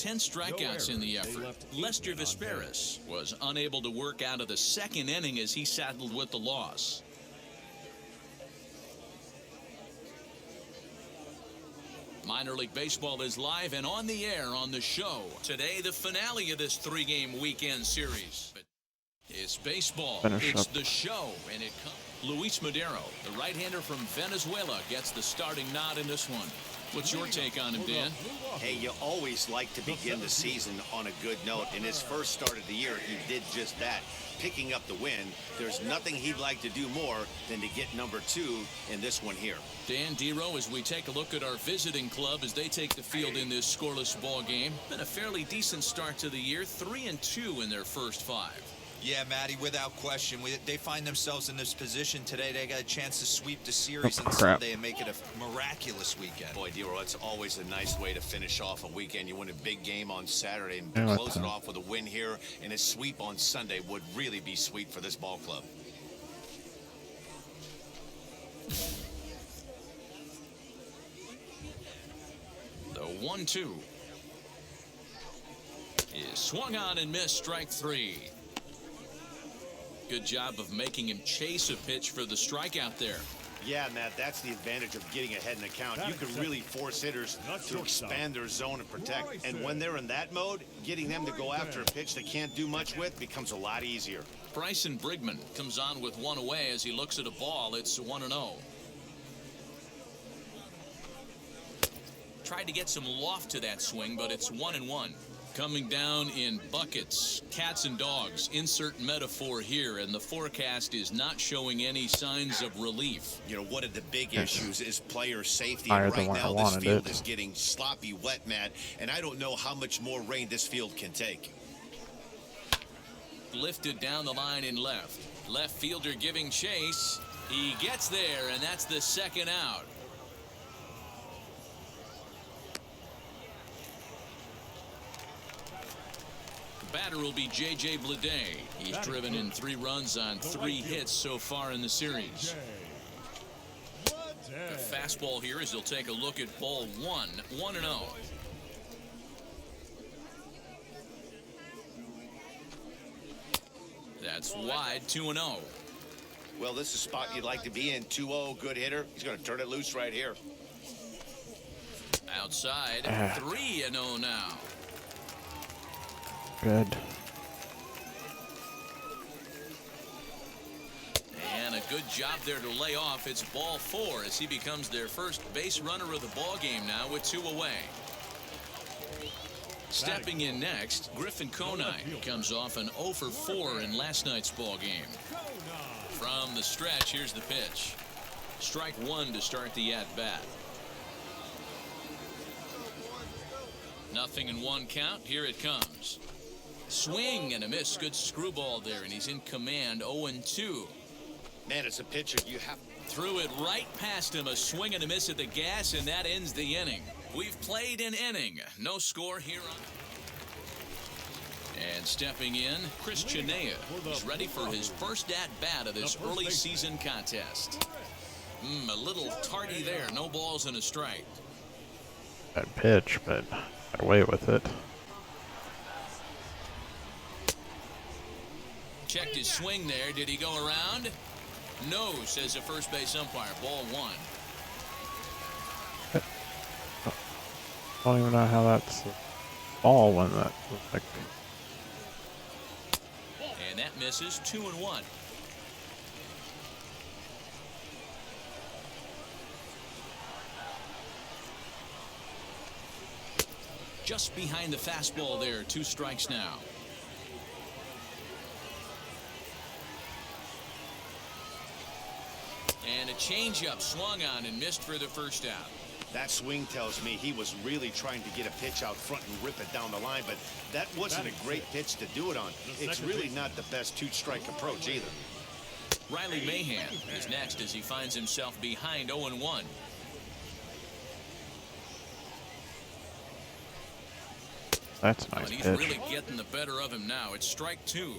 10 strikeouts in the effort. Lester Vesperis was unable to work out of the second inning as he saddled with the loss. Minor League Baseball is live and on the air on the show. Today, the finale of this 3-game weekend series. It's baseball. It's the show, and it comes. Luis Madero, the right-hander from Venezuela, gets the starting nod in this one. What's your take on him, Dan? Hey, you always like to begin the season on a good note. In his first start of the year, he did just that, picking up the win. There's nothing he'd like to do more than to get number 2 in this one here. Dan Dero, as we take a look at our visiting club as they take the field in this scoreless ball game. Been a fairly decent start to the year, 3-2 in their first 5. Yeah, Matty, without question. They find themselves in this position today. They got a chance to sweep the series on Sunday and make it a miraculous weekend. Boy, Dero, it's always a nice way to finish off a weekend. You win a big game on Saturday and close it off with a win here, and a sweep on Sunday would really be sweet for this ball club. The 1-2 is swung on and missed, strike 3. Good job of making him chase a pitch for the strikeout there. Yeah, Matt, that's the advantage of getting ahead in the count. You can really force hitters to expand their zone and protect. And when they're in that mode, getting them to go after a pitch they can't do much with becomes a lot easier. Bryson Brigman comes on with 1 away as he looks at a ball. It's 1-0. Tried to get some loft to that swing, but it's 1-1. Coming down in buckets, cats and dogs, insert metaphor here, and the forecast is not showing any signs of relief. You know, one of the big issues is player safety. And right now this field is getting sloppy wet, Matt, and I don't know how much more rain this field can take. Lifted down the line in left. Left fielder giving chase. He gets there, and that's the second out. Batter will be J.J. Bleday. He's driven in 3 runs on 3 hits so far in the series. The fastball here as he'll take a look at ball 1, 1-0. That's wide, 2-0. Well, this is a spot you'd like to be in. 2-0, good hitter. He's going to turn it loose right here. Outside, 3-0 now. Good. And a good job there to lay off. It's ball 4 as he becomes their first base runner of the ball game now with 2 away. Stepping in next, Griffin Conine comes off an 0 for 4 in last night's ball game. From the stretch, here's the pitch. Strike 1 to start the at-bat. 0-1 count. Here it comes. Swing and a miss. Good screwball there, and he's in command. 0-2. Man, as a pitcher, you have... Threw it right past him. A swing and a miss at the gas, and that ends the inning. We've played an inning. No score here on... And stepping in, Chris Chinea is ready for his first at-bat of this early season contest. A little tardy there. No balls and a strike. Bad pitch, but got away with it. Checked his swing there. Did he go around? No, says the first base umpire. Ball 1. I don't even know how that's a ball when that was like. And that misses. 2-1. Just behind the fastball there. 2 strikes now. And a changeup swung on and missed for the first out. That swing tells me he was really trying to get a pitch out front and rip it down the line, but that wasn't a great pitch to do it on. It's really not the best 2-strike approach either. Riley Mahan is next as he finds himself behind 0-1. That's a nice He's pitch. really getting the better of him now. It's strike 2.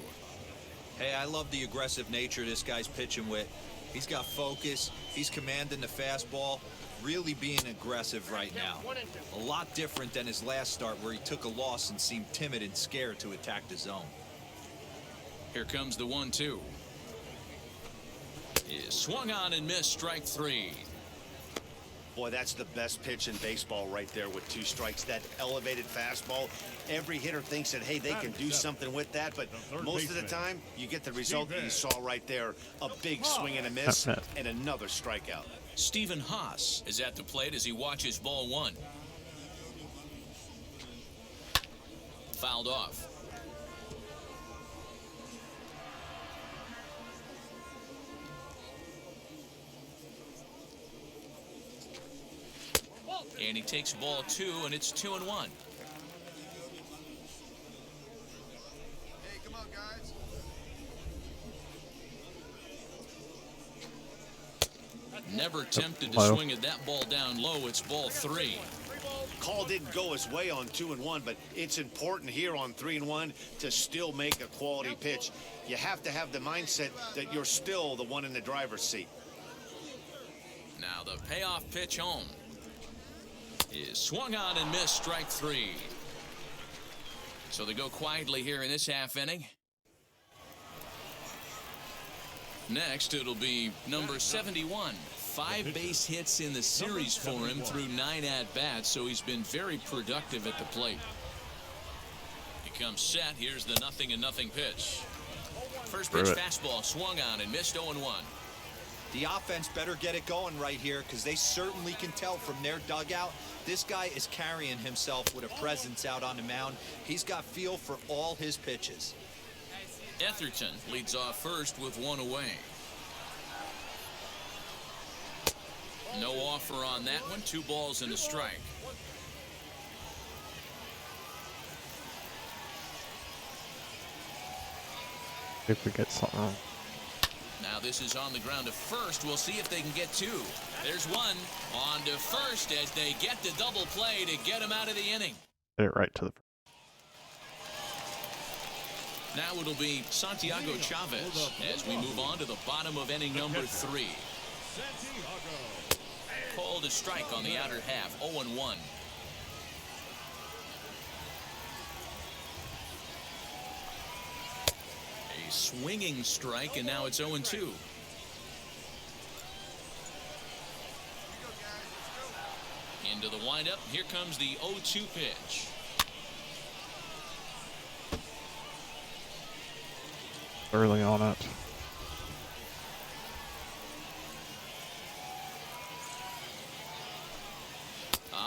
Hey, I love the aggressive nature this guy's pitching with. He's got focus. He's commanding the fastball. really being aggressive right now. A lot different than his last start where he took a loss and seemed timid and scared to attack the zone. Here comes the 1-2. Is swung on and missed, strike 3. Boy, that's the best pitch in baseball right there with 2 strikes. That elevated fastball. Every hitter thinks that, hey, they can do something with that, but most of the time, you get the result that you saw right there. A big swing and a miss, and another strikeout. Stephen Haas is at the plate as he watches ball 1. Fouled off. And he takes ball 2, and it's 2-1. Hey, come on, guys. Never tempted to swing at that ball down low. It's ball 3. Call didn't go his way on 2-1, but it's important here on 3-1 to still make a quality pitch. You have to have the mindset that you're still the one in the driver's seat. Now the payoff pitch home. Is swung on and missed, strike 3. So they go quietly here in this half inning. Next, it'll be number 71. 5 base hits in the series for him through 9 at-bats, so he's been very productive at the plate. He comes set. Here's the 0-0 pitch. First pitch fastball swung on and missed 0-1. The offense better get it going right here because they certainly can tell from their dugout this guy is carrying himself with a presence out on the mound. He's got feel for all his pitches. Etherton leads off first with 1 away. No offer on that one. 2 balls and a strike. If we get something wrong. Now this is on the ground to first. We'll see if they can get 2. There's 1 on to first as they get the double play to get him out of the inning. Hit it right to the. Now it'll be Santiago Chavez as we move on to the bottom of inning number 3. Called a strike on the outer half. 0-1. A swinging strike, and now it's 0-2. Into the windup. Here comes the 0-2 pitch. Early on it.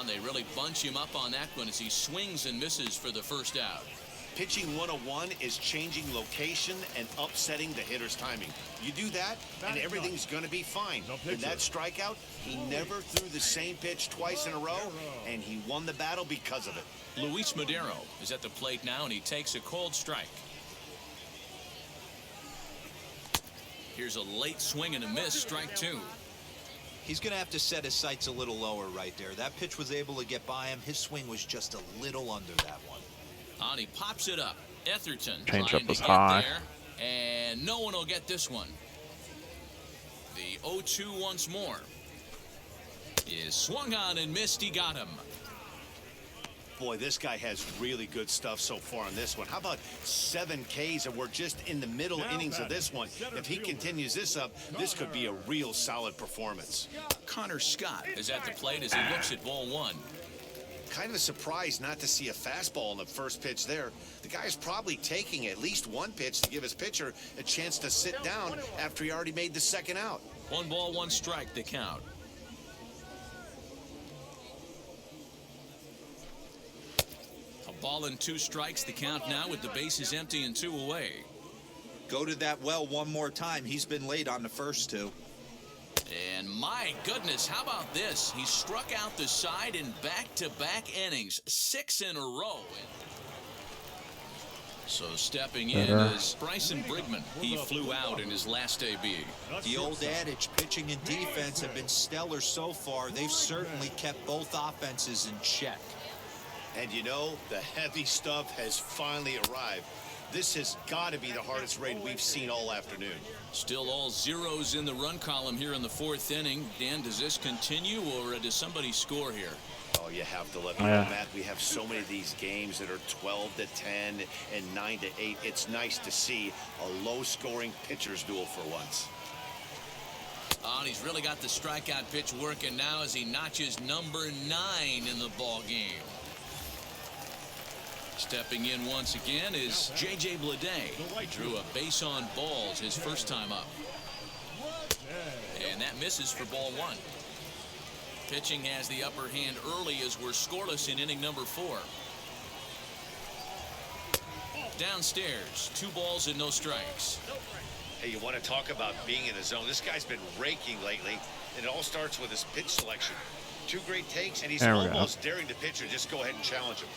They really bunch him up on that one as he swings and misses for the first out. Pitching 101 is changing location and upsetting the hitter's timing. You do that, and everything's going to be fine. In that strikeout, he never threw the same pitch twice in a row, and he won the battle because of it. Luis Madero is at the plate now, and he takes a cold strike. Here's a late swing and a miss, strike 2. He's going to have to set his sights a little lower right there. That pitch was able to get by him. His swing was just a little under that one. And he pops it up. Etherton Change up was get high. There, and no one will get this one. The 0-2 once more. Is swung on and missed. He got him. Boy, this guy has really good stuff so far on this one. How about 7 Ks, and we're just in the middle innings of this one. If he continues this up, this could be a real solid performance. Connor Scott is at the plate as he looks at ball 1. Kind of a surprise not to see a fastball in the first pitch there. The guy's probably taking at least 1 pitch to give his pitcher a chance to sit down after he already made the second out. 1 ball, 1 strike, the count. A ball and 2 strikes, the count now with the bases empty and 2 away. Go to that well one more time. He's been late on the first 2. And my goodness, how about this? He struck out the side in back-to-back innings, 6 in a row. So stepping in is Bryson Brigman. He flew out in his last debut. The old adage, pitching and defense have been stellar so far. They've certainly kept both offenses in check. And you know, the heavy stuff has finally arrived. This has got to be the hardest rain we've seen all afternoon. Still all zeros in the run column here in the 4th inning. Dan, does this continue, or does somebody score here? Oh, you have to let me know, Matt. We have so many of these games that are 12-10 and 9-8. It's nice to see a low-scoring pitcher's duel for once. Oh, and he's really got the strikeout pitch working now as he notches number 9 in the ball game. Stepping in once again is J.J. Bleday. He drew a base on balls his first time up. And that misses for ball 1. Pitching has the upper hand early as we're scoreless in inning number 4. Downstairs, 2 balls and no strikes. Hey, you want to talk about being in the zone? This guy's been raking lately, and it all starts with his pitch selection. 2 great takes, and he's almost daring the pitcher just go ahead and challenge him.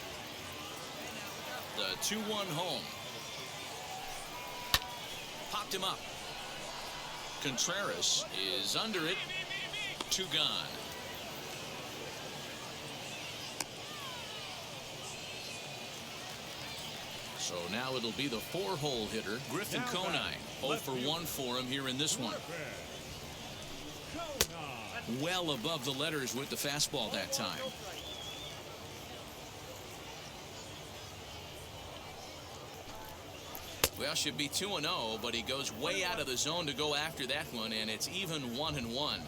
The 2-1 home. Popped him up. Contreras is under it. 2 gone. So now it'll be the 4-hole hitter, Griffin Conine. 0 for 1 for him here in this one. Well above the letters with the fastball that time. Well, should be 2-0, but he goes way out of the zone to go after that one, and it's even 1-1.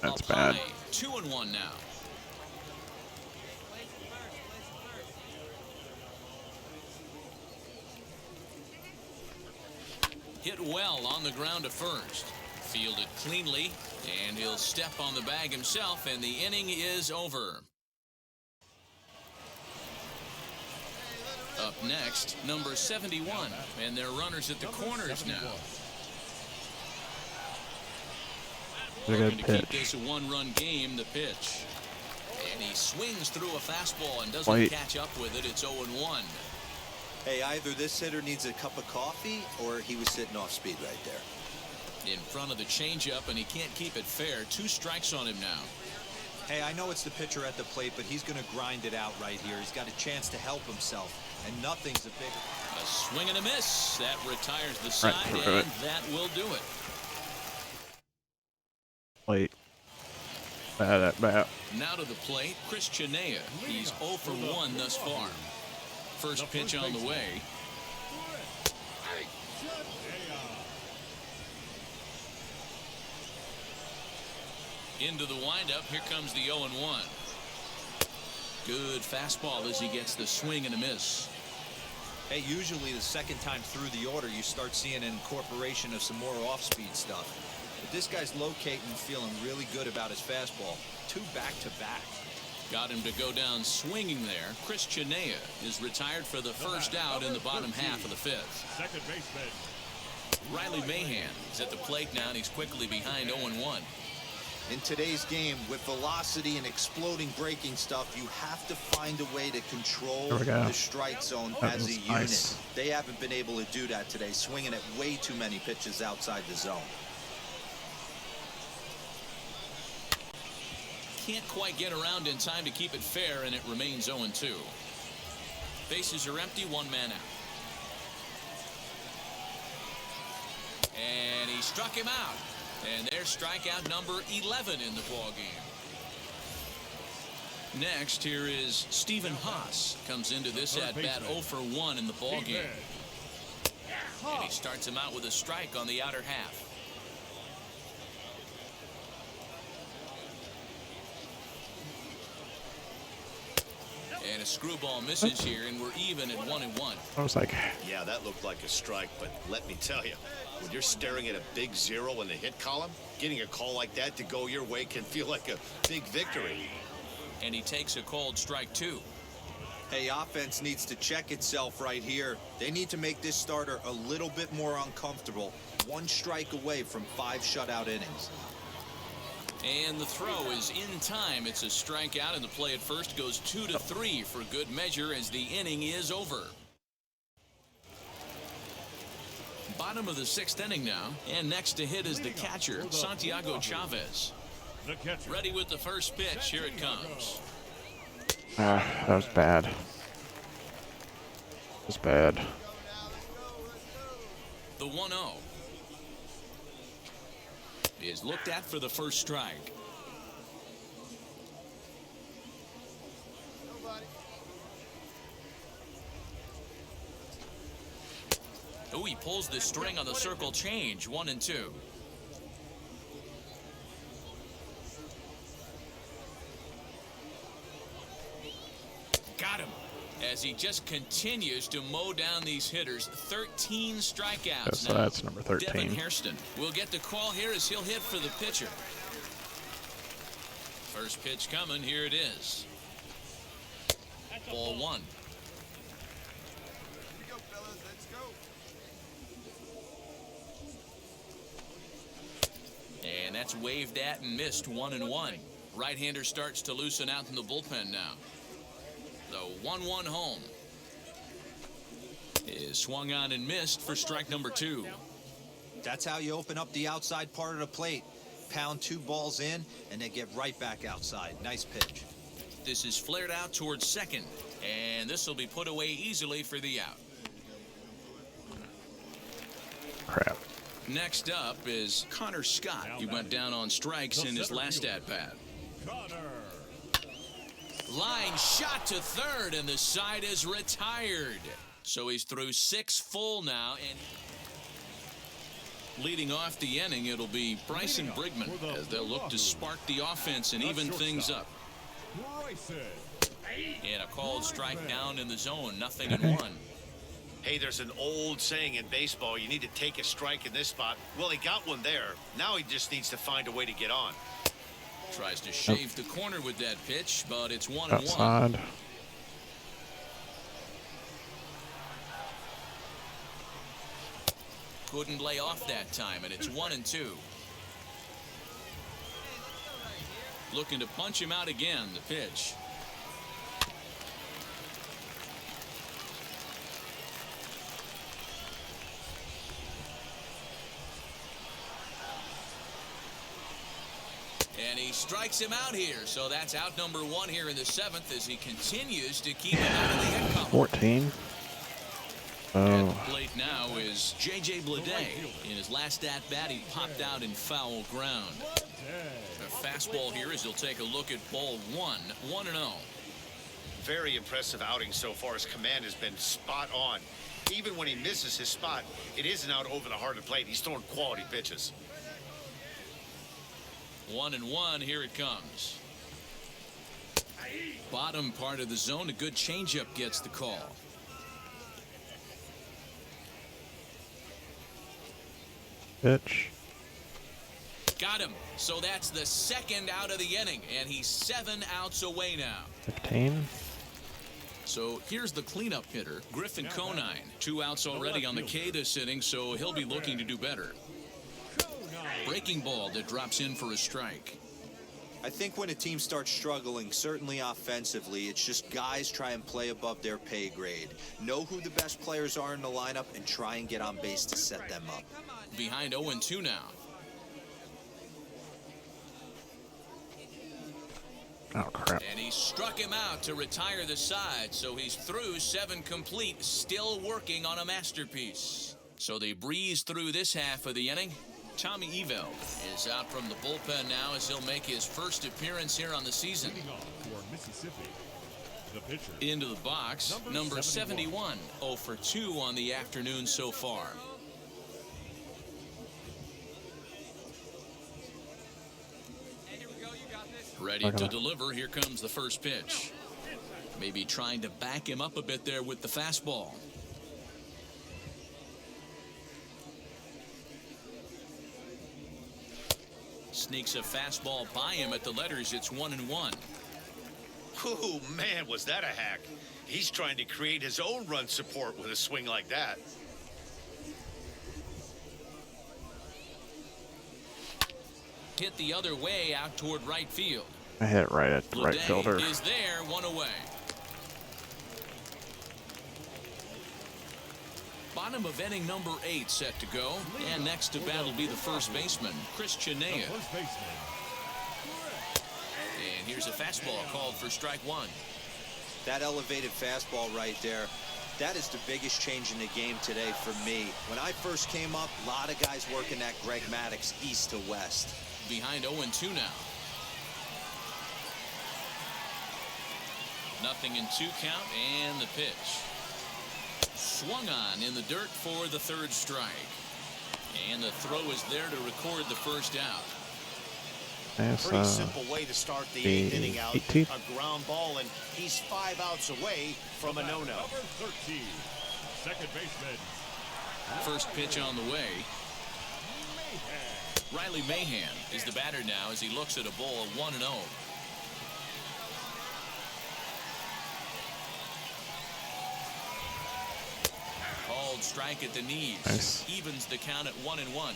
That's bad. 2-1 now. Hit well on the ground to first. Fielded cleanly, and he'll step on the bag himself, and the inning is over. Up next, number 71, and they're runners at the corners now. Looking to keep this a 1-run game, the pitch. And he swings through a fastball and doesn't catch up with it. It's 0-1. Hey, either this hitter needs a cup of coffee or he was sitting off speed right there. In front of the changeup, and he can't keep it fair. 2 strikes on him now. Hey, I know it's the pitcher at the plate, but he's going to grind it out right here. He's got a chance to help himself, and nothing's a bigger. A swing and a miss. That retires the side, and that will do it. Plate. Bad at bat. Now to the plate, Chris Chinea. He's 0 for 1 thus far. First pitch on the way. Into the windup. Here comes the 0-1. Good fastball as he gets the swing and a miss. Hey, usually the second time through the order, you start seeing an incorporation of some more off-speed stuff. But this guy's locating and feeling really good about his fastball. 2 back-to-back. Got him to go down swinging there. Chris Chinea is retired for the first out in the bottom half of the 5th. Second baseman Riley Mahan is at the plate now, and he's quickly behind 0-1. In today's game, with velocity and exploding breaking stuff, you have to find a way to control the strike zone as a unit. Nice. They haven't been able to do that today, swinging at way too many pitches outside the zone. Can't quite get around in time to keep it fair, and it remains 0-2. Bases are empty, 1 man out. And he struck him out. And there's strikeout number 11 in the ballgame. Next, here is Stephen Haas. Comes into this at-bat 0 for 1 in the ballgame. And he starts him out with a strike on the outer half. And a screwball misses here, and we're even at 1-1. I was like, Yeah, that looked like a strike, but let me tell you, when you're staring at a big 0 in the hit column, getting a call like that to go your way can feel like a big victory. And he takes a called strike 2. Hey, offense needs to check itself right here. They need to make this starter a little bit more uncomfortable. 1 strike away from 5 shutout innings. And the throw is in time. It's a strikeout, and the play at first goes 2-3 for good measure as the inning is over. Bottom of the 6th inning now, and next to hit is the catcher, Santiago Chavez. The catcher. Ready with the first pitch. Here it comes. That was bad. That was bad. The 1-0 is looked at for the first strike. Oh, he pulls the string on the circle change. 1-2. Got him. As he just continues to mow down these hitters. 13 strikeouts. So that's number 13. Devin Hairston will get the call here as he'll hit for the pitcher. First pitch coming. Here it is. Ball 1. And that's waved at and missed. 1-1. Right-hander starts to loosen out in the bullpen now. The 1-1 home is swung on and missed for strike number 2. That's how you open up the outside part of the plate. Pound 2 balls in and then get right back outside. Nice pitch. This is flared out towards second, and this will be put away easily for the out. Crap. Next up is Connor Scott. He went down on strikes in his last at-bat. Line shot to third, and the side is retired. So he's through 6 full now, and leading off the inning, it'll be Bryson Brigman as they'll look to spark the offense and even things up. And a called strike down in the zone, 0-1. Hey, there's an old saying in baseball, you need to take a strike in this spot. Well, he got one there. Now he just needs to find a way to get on. Tries to shave the corner with that pitch, but it's 1-1. Outside. Couldn't lay off that time, and it's 1-2. Looking to punch him out again, the pitch. And he strikes him out here, so that's out number 1 here in the 7th as he continues to keep him out of the hit column. 14. At Oh, the plate now is J.J. Bleday. In his last at-bat, he popped out in foul ground. A fastball here as he'll take a look at ball 1, 1-0. Very impressive outing so far. His command has been spot on. Even when he misses his spot, it isn't out over the heart of the plate. He's throwing quality pitches. 1-1, here it comes. Bottom part of the zone, a good changeup gets the call. pitch. Got him. So that's the second out of the inning, and he's 7 outs away now. 15. So here's the cleanup hitter, Griffin Conine. 2 outs already on the K this inning, so he'll be looking to do better. Breaking ball that drops in for a strike. I think when a team starts struggling, certainly offensively, it's just guys try and play above their pay grade. Know who the best players are in the lineup and try and get on base to set them up. Behind 0-2 now. Oh, crap. And he struck him out to retire the side, so he's through 7 complete, still working on a masterpiece. So they breeze through this half of the inning. Tommy Eveld is out from the bullpen now as he'll make his first appearance here on the season. Into the box, number 71, 0 for 2 on the afternoon so far. Ready to deliver. Here comes the first pitch. Maybe trying to back him up a bit there with the fastball. Sneaks a fastball by him at the letters. It's 1-1. Oh, man, was that a hack. He's trying to create his own run support with a swing like that. Hit the other way out toward right field. I hit it right at the right fielder. Is there, 1 away. Bottom of inning number 8 set to go. And next to bat will be the first baseman, Chris Chinea. And here's a fastball called for strike 1. That elevated fastball right there, that is the biggest change in the game today for me. When I first came up, a lot of guys working that Greg Maddux east to west. Behind 0-2 now. 0-2 count and the pitch. Swung on in the dirt for the third strike. And the throw is there to record the first out. That's, Pretty simple way to start the 8th inning out. 18. A ground ball, and he's 5 outs away from a no-no. Number 13, second baseman. First pitch on the way. Riley Mahan is the batter now as he looks at a ball 1-0. Called strike at the knees. Nice. Evens the count at 1-1.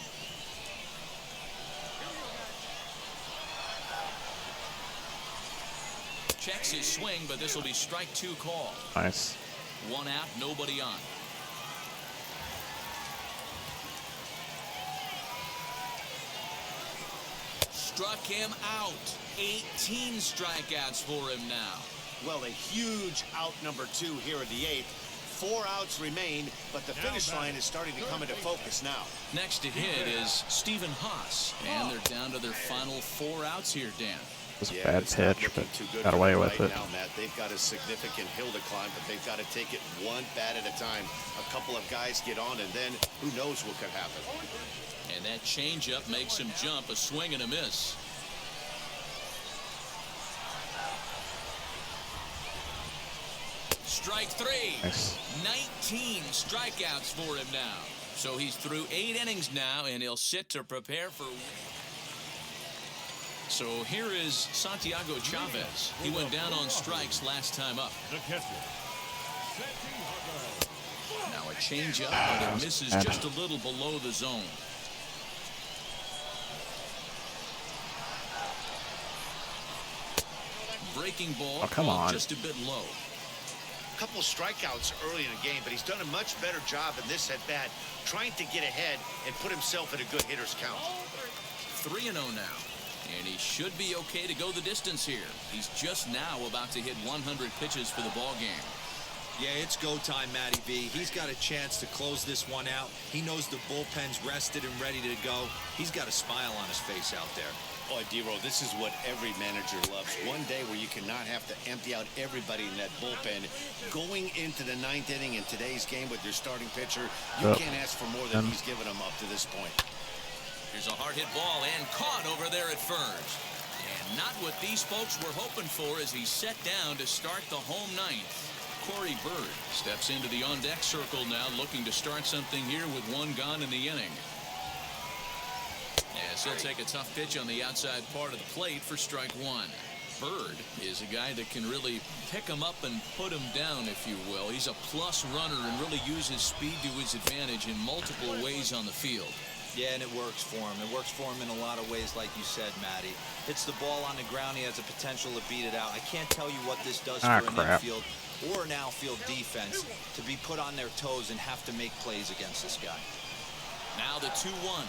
Checks his swing, but this will be strike 2 call. Nice. 1 out, nobody on. Struck him out. 18 strikeouts for him now. Well, a huge out number 2 here in the 8th. 4 outs remain, but the finish line is starting to come into focus now. Next to hit is Stephen Haas, and they're down to their final 4 outs here, Dan. It was a bad it's not pitch, looking but too good got for away them with right it. now, Matt. They've got a significant hill to climb, but they've got to take it one bat at a time. A couple of guys get on, and then who knows what could happen. And that changeup makes him jump, a swing and a miss. Strike 3. Nice. 19 strikeouts for him now. So he's through 8 innings now, and he'll sit to prepare for. So here is Santiago Chavez. He went down on strikes last time up. The catcher, Santiago. Now a changeup, but it misses just a little below the zone. Breaking ball, Oh, come on. just a bit low. Couple strikeouts early in the game, but he's done a much better job in this at bat, trying to get ahead and put himself in a good hitter's count. 3-0 now, and he should be okay to go the distance here. He's just now about to hit 100 pitches for the ball game. Yeah, it's go time, Matty V. He's got a chance to close this one out. He knows the bullpen's rested and ready to go. He's got a smile on his face out there. Boy, D-Roll, this is what every manager loves. One day where you cannot have to empty out everybody in that bullpen. Going into the 9th inning in today's game with your starting pitcher, you can't ask for more than he's given them up to this point. Here's a hard hit ball and caught over there at first. And not what these folks were hoping for as he set down to start the home 9th. Corey Bird steps into the on-deck circle now, looking to start something here with 1 gone in the inning. As he'll take a tough pitch on the outside part of the plate for strike 1. Bird is a guy that can really pick him up and put him down, if you will. He's a plus runner and really uses speed to his advantage in multiple ways on the field. Yeah, and it works for him. It works for him in a lot of ways, like you said, Matty. Hits the ball on the ground. He has a potential to beat it out. I can't tell you what this does for an infield or an outfield defense to be put on their toes and have to make plays against this guy. Now the 2-1.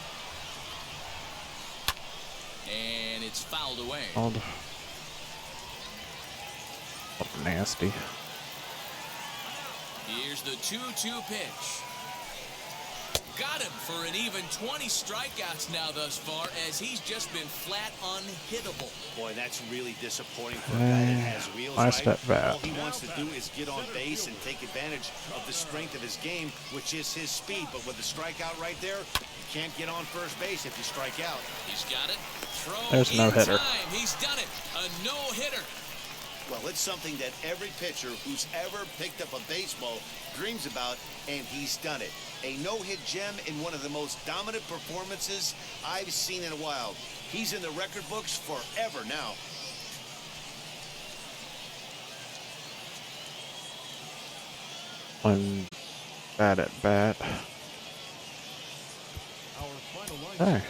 And it's fouled away. Oh, nasty. Here's the 2-2 pitch. Got him for an even 20 strikeouts now thus far, as he's just been flat unhittable. Boy, that's really disappointing for a guy that has wheels, Last right? at bat. All he wants to do is get on base and take advantage of the strength of his game, which is his speed. But with the strikeout right there, you can't get on first base if you strike out. He's got it. Throw There's no hitter. time. He's done it. A no-hitter. Well, it's something that every pitcher who's ever picked up a baseball dreams about, and he's done it. A no-hit gem in one of the most dominant performances I've seen in a while. He's in the record books forever now. One bad at bat. Our final line. Hey.